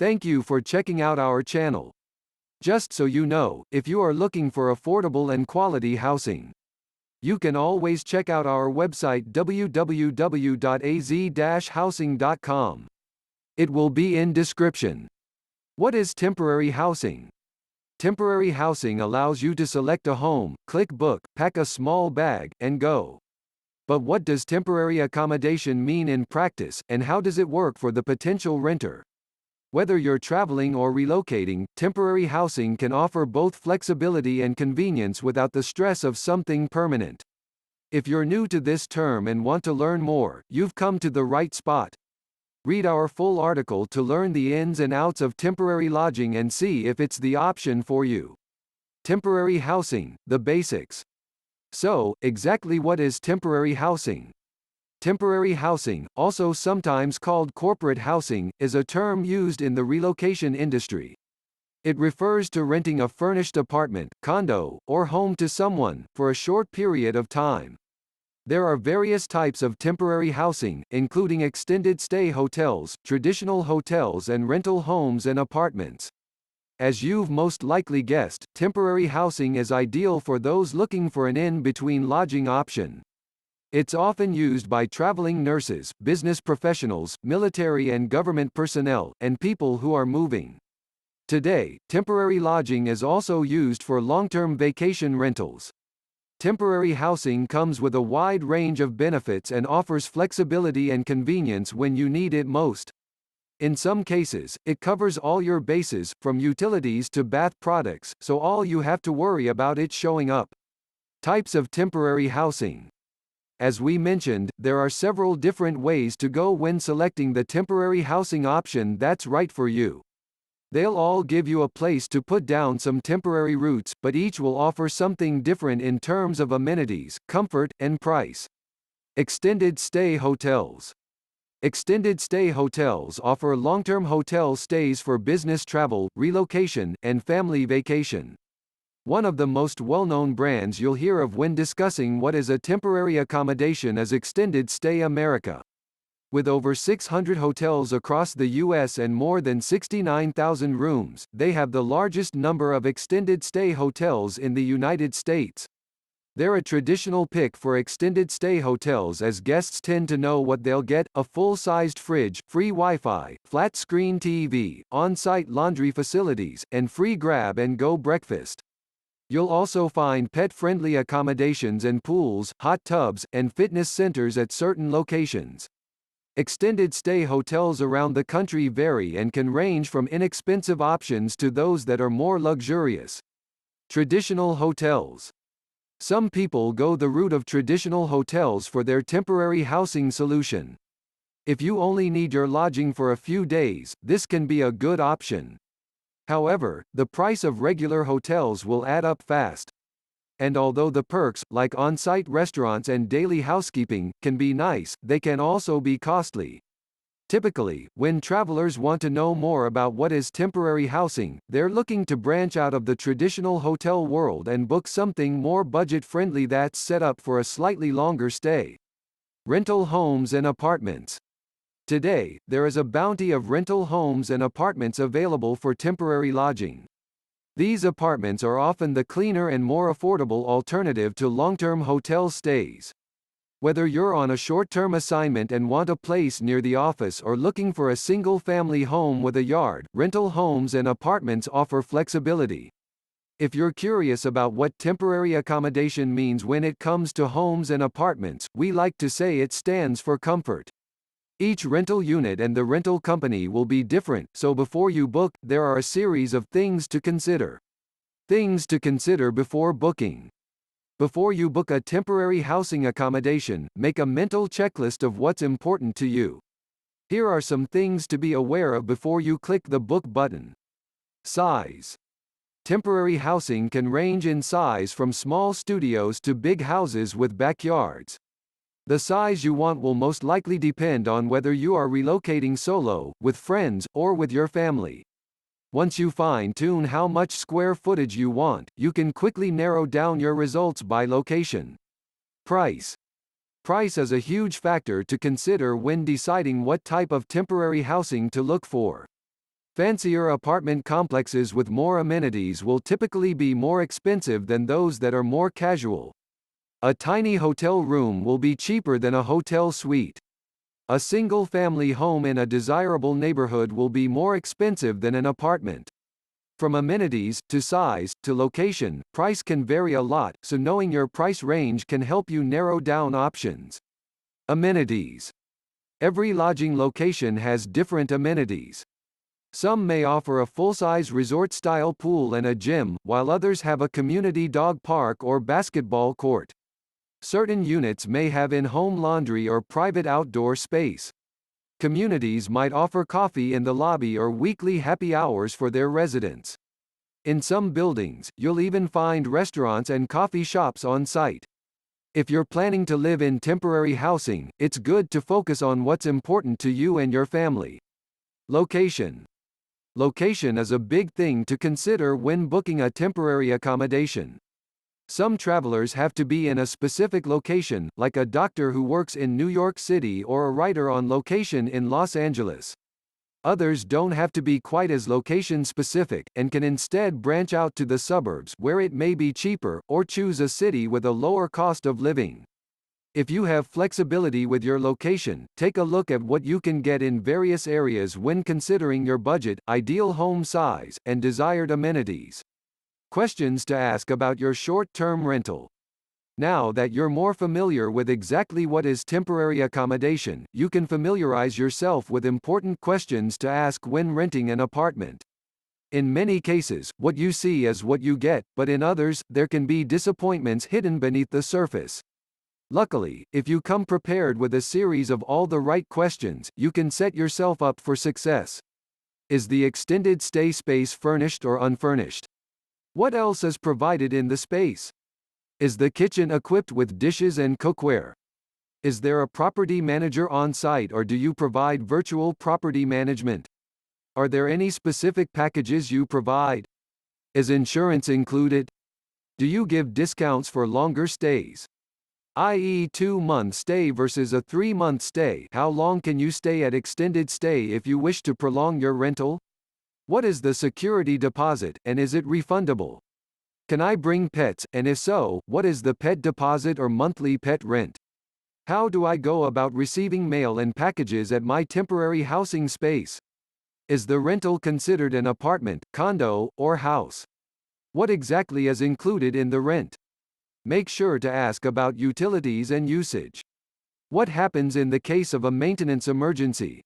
Thank you for checking out our channel. Just so you know, if you are looking for affordable and quality housing, you can always check out our website www.az-housing.com. It will be in description. What is temporary housing? Temporary housing allows you to select a home, click book, pack a small bag, and go. But what does temporary accommodation mean in practice, and how does it work for the potential renter? Whether you're traveling or relocating, temporary housing can offer both flexibility and convenience without the stress of something permanent. If you're new to this term and want to learn more, you've come to the right spot. Read our full article to learn the ins and outs of temporary lodging and see if it's the option for you. Temporary housing, the basics. So, exactly what is temporary housing? Temporary housing, also sometimes called corporate housing, is a term used in the relocation industry. It refers to renting a furnished apartment, condo, or home to someone, for a short period of time. There are various types of temporary housing, including extended stay hotels, traditional hotels and rental homes and apartments. As you've most likely guessed, temporary housing is ideal for those looking for an in-between lodging option. It's often used by traveling nurses, business professionals, military and government personnel, and people who are moving. Today, temporary lodging is also used for long-term vacation rentals. Temporary housing comes with a wide range of benefits and offers flexibility and convenience when you need it most. In some cases, it covers all your bases, from utilities to bath products, so all you have to worry about is showing up. Types of temporary housing. As we mentioned, there are several different ways to go when selecting the temporary housing option that's right for you. They'll all give you a place to put down some temporary roots, but each will offer something different in terms of amenities, comfort, and price. Extended stay hotels. Extended stay hotels offer long-term hotel stays for business travel, relocation, and family vacation. One of the most well-known brands you'll hear of when discussing what is a temporary accommodation is Extended Stay America. With over 600 hotels across the U.S. and more than 69,000 rooms, they have the largest number of extended stay hotels in the United States. They're a traditional pick for extended stay hotels as guests tend to know what they'll get: a full-sized fridge, free Wi-Fi, flat-screen TV, on-site laundry facilities, and free grab-and-go breakfast. You'll also find pet-friendly accommodations and pools, hot tubs, and fitness centers at certain locations. Extended stay hotels around the country vary and can range from inexpensive options to those that are more luxurious. Traditional hotels. Some people go the route of traditional hotels for their temporary housing solution. If you only need your lodging for a few days, this can be a good option. However, the price of regular hotels will add up fast. And although the perks, like on-site restaurants and daily housekeeping, can be nice, they can also be costly. Typically, when travelers want to know more about what is temporary housing, they're looking to branch out of the traditional hotel world and book something more budget-friendly that's set up for a slightly longer stay. Rental homes and apartments. Today, there is a bounty of rental homes and apartments available for temporary lodging. These apartments are often the cleaner and more affordable alternative to long-term hotel stays. Whether you're on a short-term assignment and want a place near the office or looking for a single-family home with a yard, rental homes and apartments offer flexibility. If you're curious about what temporary accommodation means when it comes to homes and apartments, we like to say it stands for comfort. Each rental unit and the rental company will be different, so before you book, there are a series of things to consider. Things to consider before booking. Before you book a temporary housing accommodation, make a mental checklist of what's important to you. Here are some things to be aware of before you click the book button. Size. Temporary housing can range in size from small studios to big houses with backyards. The size you want will most likely depend on whether you are relocating solo, with friends, or with your family. Once you fine-tune how much square footage you want, you can quickly narrow down your results by location. Price. Price is a huge factor to consider when deciding what type of temporary housing to look for. Fancier apartment complexes with more amenities will typically be more expensive than those that are more casual. A tiny hotel room will be cheaper than a hotel suite. A single-family home in a desirable neighborhood will be more expensive than an apartment. From amenities, to size, to location, price can vary a lot, so knowing your price range can help you narrow down options. Amenities. Every lodging location has different amenities. Some may offer a full-size resort-style pool and a gym, while others have a community dog park or basketball court. Certain units may have in-home laundry or private outdoor space. Communities might offer coffee in the lobby or weekly happy hours for their residents. In some buildings, you'll even find restaurants and coffee shops on site. If you're planning to live in temporary housing, it's good to focus on what's important to you and your family. Location. Location is a big thing to consider when booking a temporary accommodation. Some travelers have to be in a specific location, like a doctor who works in New York City or a writer on location in Los Angeles. Others don't have to be quite as location-specific, and can instead branch out to the suburbs where it may be cheaper, or choose a city with a lower cost of living. If you have flexibility with your location, take a look at what you can get in various areas when considering your budget, ideal home size, and desired amenities. Questions to ask about your short-term rental. Now that you're more familiar with exactly what is temporary accommodation, you can familiarize yourself with important questions to ask when renting an apartment. In many cases, what you see is what you get, but in others, there can be disappointments hidden beneath the surface. Luckily, if you come prepared with a series of all the right questions, you can set yourself up for success. Is the extended stay space furnished or unfurnished? What else is provided in the space? Is the kitchen equipped with dishes and cookware? Is there a property manager on site, or do you provide virtual property management? Are there any specific packages you provide? Is insurance included? Do you give discounts for longer stays? I.e., 2-month stay versus a 3-month stay. How long can you stay at extended stay if you wish to prolong your rental? What is the security deposit, and is it refundable? Can I bring pets, and if so, what is the pet deposit or monthly pet rent? How do I go about receiving mail and packages at my temporary housing space? Is the rental considered an apartment, condo, or house? What exactly is included in the rent? Make sure to ask about utilities and usage. What happens in the case of a maintenance emergency?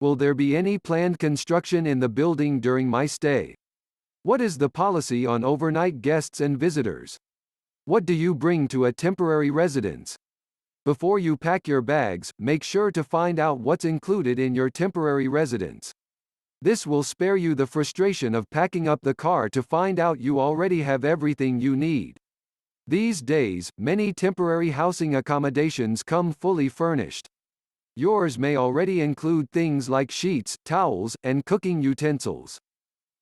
Will there be any planned construction in the building during my stay? What is the policy on overnight guests and visitors? What do you bring to a temporary residence? Before you pack your bags, make sure to find out what's included in your temporary residence. This will spare you the frustration of packing up the car to find out you already have everything you need. These days, many temporary housing accommodations come fully furnished. Yours may already include things like sheets, towels, and cooking utensils.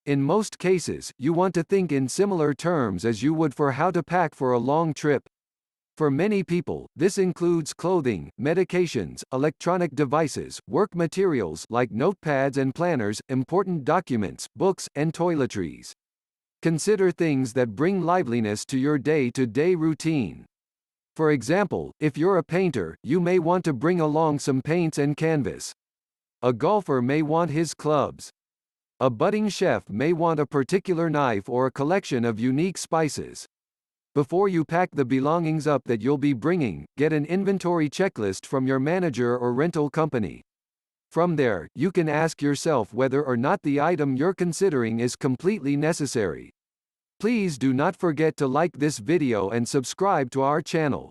In most cases, you want to think in similar terms as you would for how to pack for a long trip. For many people, this includes clothing, medications, electronic devices, work materials like notepads and planners, important documents, books, and toiletries. Consider things that bring liveliness to your day-to-day routine. For example, if you're a painter, you may want to bring along some paints and canvas. A golfer may want his clubs. A budding chef may want a particular knife or a collection of unique spices. Before you pack the belongings up that you'll be bringing, get an inventory checklist from your manager or rental company. From there, you can ask yourself whether or not the item you're considering is completely necessary. Please do not forget to like this video and subscribe to our channel.